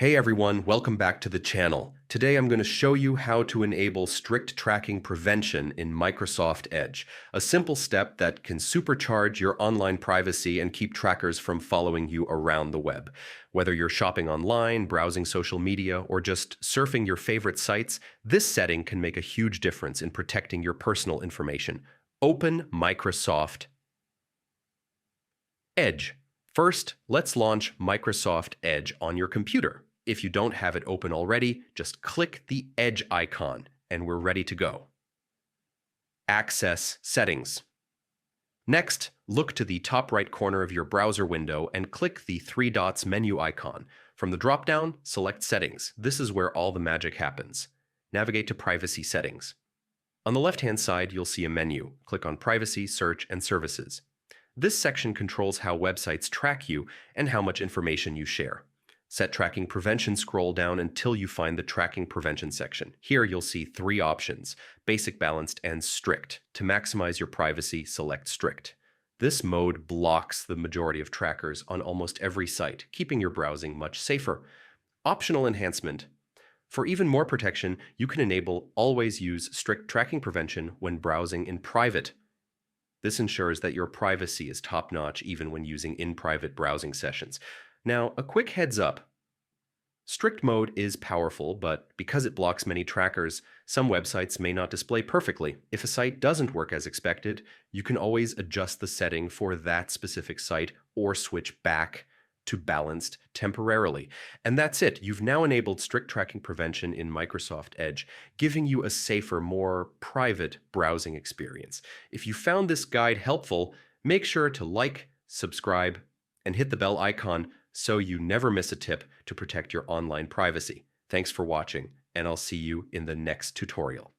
Hey everyone, welcome back to the channel. Today I'm going to show you how to enable strict tracking prevention in Microsoft Edge, a simple step that can supercharge your online privacy and keep trackers from following you around the web. Whether you're shopping online, browsing social media, or just surfing your favorite sites, this setting can make a huge difference in protecting your personal information. Open Microsoft Edge. First, let's launch Microsoft Edge on your computer. If you don't have it open already, just click the Edge icon and we're ready to go. Access Settings. Next, look to the top right corner of your browser window and click the three dots menu icon. From the drop-down, select Settings. This is where all the magic happens. Navigate to Privacy Settings. On the left-hand side, you'll see a menu. Click on Privacy, Search, and Services. This section controls how websites track you and how much information you share. Set Tracking Prevention, scroll down until you find the Tracking Prevention section. Here you'll see three options: Basic, Balanced, and Strict. To maximize your privacy, select Strict. This mode blocks the majority of trackers on almost every site, keeping your browsing much safer. Optional enhancement. For even more protection, you can enable Always Use Strict Tracking Prevention when browsing in private. This ensures that your privacy is top-notch even when using in-private browsing sessions. Now, a quick heads up. Strict mode is powerful, but because it blocks many trackers, some websites may not display perfectly. If a site doesn't work as expected, you can always adjust the setting for that specific site or switch back to balanced temporarily. And that's it. You've now enabled strict tracking prevention in Microsoft Edge, giving you a safer, more private browsing experience. If you found this guide helpful, make sure to like, subscribe, and hit the bell icon so you never miss a tip to protect your online privacy. Thanks for watching, and I'll see you in the next tutorial.